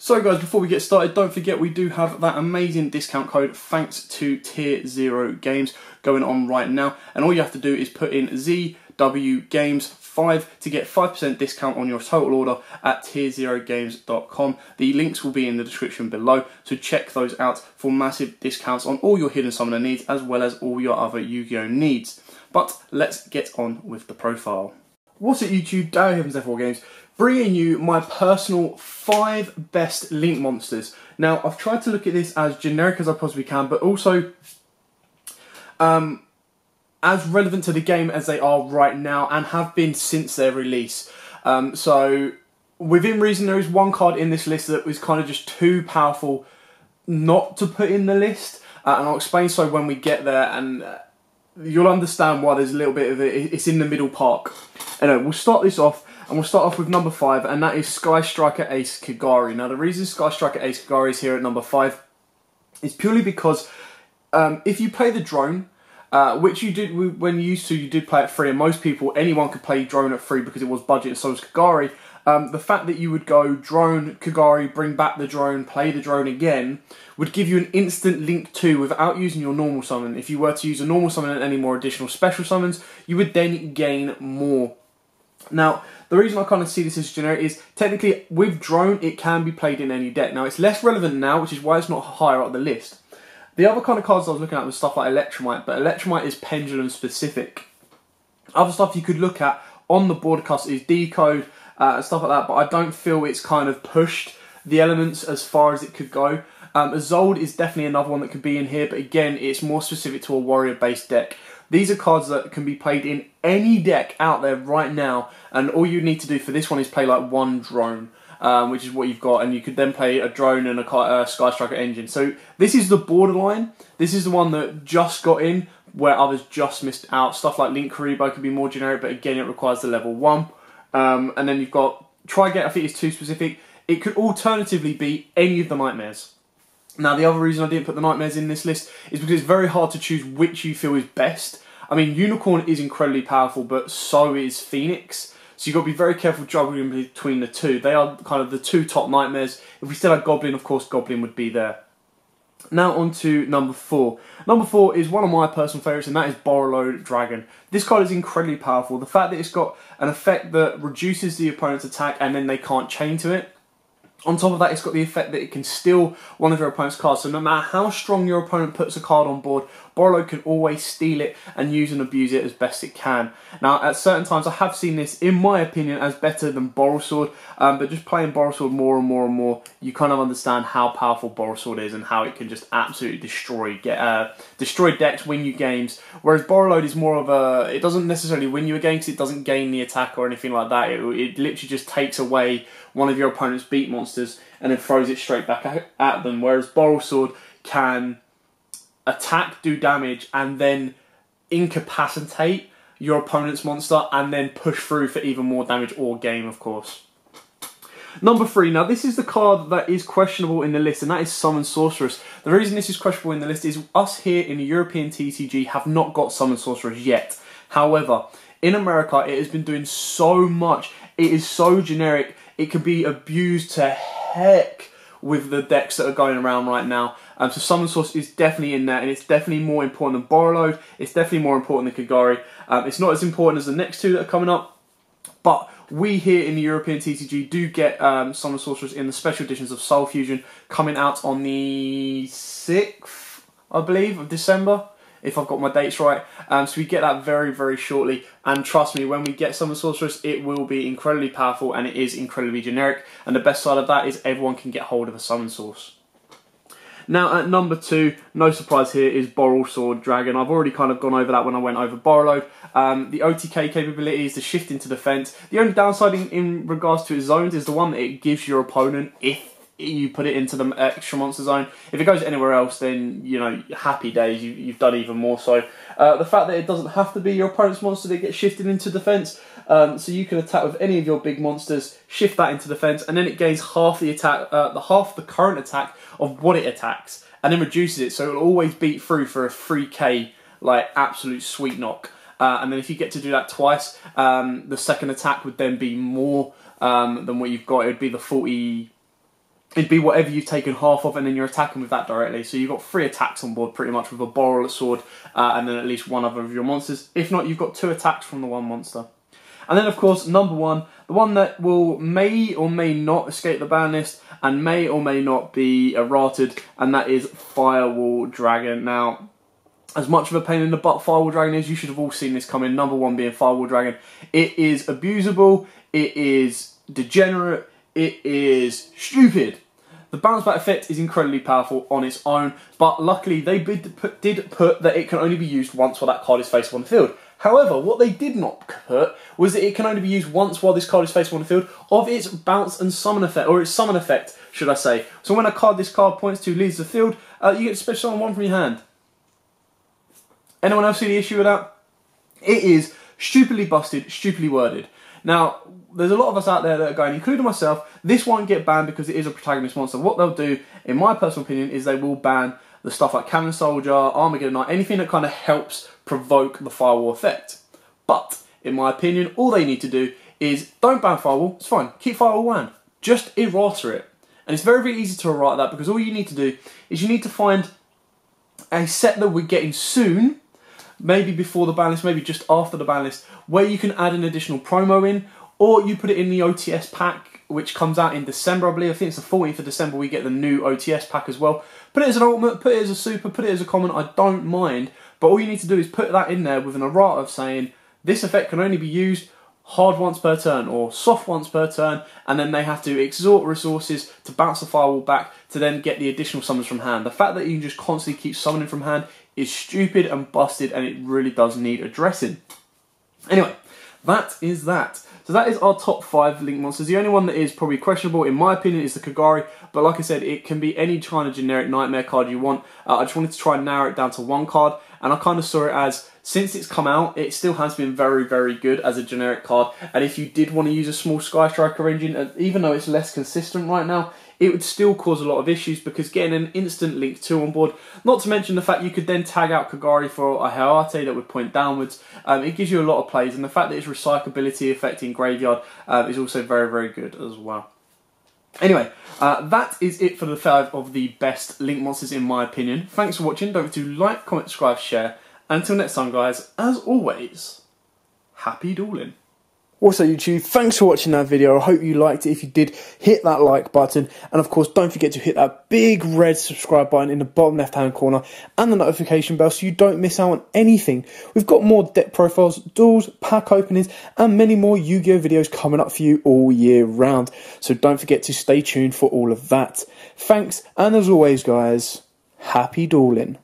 So guys, before we get started, don't forget we do have that amazing discount code thanks to Tier 0 Games going on right now. And all you have to do is put in ZWGames5 to get 5% discount on your total order at tier0games.com. The links will be in the description below, so check those out for massive discounts on all your Hidden Summoner needs as well as all your other Yu-Gi-Oh needs. But let's get on with the profile. What's up YouTube, Darren Heavens F4Games, bringing you my personal 5 best Link monsters. Now, I've tried to look at this as generic as I possibly can, but also as relevant to the game as they are right now and have been since their release. So, within reason, there is one card in this list that was kind of just too powerful not to put in the list, and I'll explain so when we get there, and you'll understand why there's a little bit of it. It's in the middle park. Anyway, we'll start this off, and we'll start off with number 5, and that is Sky Striker Ace Kagari. Now, the reason Sky Striker Ace Kagari is here at number 5 is purely because if you play the drone, which you did when you used to, you did play at free, and most people, anyone could play drone at free because it was budget, and so was Kagari. The fact that you would go drone, Kagari, bring back the drone, play the drone again, would give you an instant Link 2 without using your normal summon. If you were to use a normal summon and any more additional special summons, you would then gain more. Now, the reason I kind of see this as generic is, technically, with drone, it can be played in any deck. Now, it's less relevant now, which is why it's not higher up the list. The other kind of cards I was looking at was stuff like Electromite, but Electromite is pendulum specific. Other stuff you could look at on the broadcast is Decode, stuff like that, but I don't feel it's kind of pushed the elements as far as it could go. Isolde is definitely another one that could be in here, but again, it's more specific to a warrior-based deck. These are cards that can be played in any deck out there right now, and all you need to do for this one is play like one drone, which is what you've got, and you could then play a drone and a Sky Striker engine. So this is the borderline. This is the one that just got in, where others just missed out. Stuff like Link Karibo could be more generic, but again, it requires the level 1. And then you've got Tri-Gate, I think is too specific. It could alternatively be any of the Nightmares. Now, the other reason I didn't put the Nightmares in this list is because it's very hard to choose which you feel is best. I mean, Unicorn is incredibly powerful, but so is Phoenix. So you've got to be very careful juggling between the two. They are kind of the two top Nightmares. If we still had Goblin, of course, Goblin would be there. Now on to number 4. Number 4 is one of my personal favourites, and that is Borreload Dragon. This card is incredibly powerful. The fact that it's got an effect that reduces the opponent's attack and then they can't chain to it. On top of that, it's got the effect that it can steal one of your opponent's cards. So no matter how strong your opponent puts a card on board, Borreload can always steal it and use and abuse it as best it can. Now, at certain times, I have seen this, in my opinion, as better than Borrelsword. But just playing Borrelsword more and more and more, you kind of understand how powerful Borrelsword is and how it can just absolutely destroy decks, win you games. Whereas Borreload is more of a, it doesn't necessarily win you a game because it doesn't gain the attack or anything like that. It literally just takes away one of your opponent's beat monsters and then throws it straight back at them. Whereas Borrelsword can attack, do damage, and then incapacitate your opponent's monster and then push through for even more damage or game, of course. Number 3. Now, this is the card that is questionable in the list, and that is Summon Sorceress. The reason this is questionable in the list is us here in the European TCG have not got Summon Sorceress yet. However, in America, it has been doing so much. It is so generic. It can be abused to heck with the decks that are going around right now. So Summon Source is definitely in there, and it's definitely more important than Borreload. It's definitely more important than Kagari. It's not as important as the next two that are coming up, but we here in the European TCG do get Summon Sorceress in the special editions of Soul Fusion coming out on the 6th, I believe, of December, if I've got my dates right. So we get that very, very shortly. And trust me, when we get Summon Sorceress, it will be incredibly powerful and it is incredibly generic. And the best side of that is everyone can get hold of a Summon Source. Now at number 2, no surprise here, is Borrelsword Dragon. I've already kind of gone over that when I went over Borreload. The OTK capabilities, the shift into defense. The only downside in regards to its zones is the one that it gives your opponent if you put it into the extra monster zone. If it goes anywhere else, then, you know, happy days, you've done even more so. The fact that it doesn't have to be your opponent's monster that gets shifted into defense, so you can attack with any of your big monsters, shift that into defense, and then it gains half the attack, half the current attack of what it attacks, and then reduces it, so it'll always beat through for a 3k, like, absolute sweet knock. And then if you get to do that twice, the second attack would then be more than what you've got. It would be the 40... it'd be whatever you've taken half of, and then you're attacking with that directly. So you've got 3 attacks on board, pretty much, with a bow or a sword, and then at least one other of your monsters. If not, you've got 2 attacks from the one monster. And then, of course, number 1, the one that may or may not escape the ban list, and may or may not be errated, and that is Firewall Dragon. Now, as much of a pain in the butt Firewall Dragon is, you should have all seen this coming. Number 1 being Firewall Dragon. It is abusable, it is degenerate, it is stupid. The bounce back effect is incredibly powerful on its own, but luckily they did put that it can only be used once while that card is face up on the field. However, what they did not put was that it can only be used once while this card is face up on the field of its bounce and summon effect, or its summon effect, should I say. So when this card points to leaves the field, you get to special summon 1 from your hand. Anyone else see the issue with that? It is stupidly busted, stupidly worded. Now, there's a lot of us out there that are going, including myself, this won't get banned because it is a protagonist monster. What they'll do, in my personal opinion, is they will ban the stuff like Cannon Soldier, Armageddon Knight, anything that kind of helps provoke the Firewall effect. But, in my opinion, all they need to do is don't ban Firewall, it's fine, keep Firewall banned. Just errata it. And it's very, very easy to errata that, because all you need to do is you need to find a set that we're getting soon, maybe before the ban list, maybe just after the ban list, where you can add an additional promo in, or you put it in the OTS pack, which comes out in December, I believe. I think it's the 14th of December we get the new OTS pack as well. Put it as an ultimate, put it as a super, put it as a common, I don't mind. But all you need to do is put that in there with an errata of saying, this effect can only be used hard once per turn, or soft once per turn, and then they have to exhaust resources to bounce the Firewall back to then get the additional summons from hand. The fact that you can just constantly keep summoning from hand is stupid and busted, and it really does need addressing. Anyway, that is that. So that is our top 5 Link monsters. The only one that is probably questionable, in my opinion, is the Kagari. But like I said, it can be any kind of generic Nightmare card you want. I just wanted to try and narrow it down to 1 card. And I kind of saw it as, since it's come out, it still has been very, very good as a generic card. And if you did want to use a small Sky Striker engine, even though it's less consistent right now, it would still cause a lot of issues, because getting an instant Link 2 on board, not to mention the fact you could then tag out Kagari for a Hayate that would point downwards, it gives you a lot of plays, and the fact that its recyclability affecting Graveyard is also very, very good as well. Anyway, that is it for the 5 of the best Link monsters in my opinion. Thanks for watching, don't forget to like, comment, subscribe, share. Until next time guys, as always, happy dueling. Also YouTube, thanks for watching that video. I hope you liked it. If you did, hit that like button. And of course, don't forget to hit that big red subscribe button in the bottom left hand corner and the notification bell so you don't miss out on anything. We've got more deck profiles, duels, pack openings, and many more Yu-Gi-Oh videos coming up for you all year round. So don't forget to stay tuned for all of that. Thanks, and as always guys, happy dueling.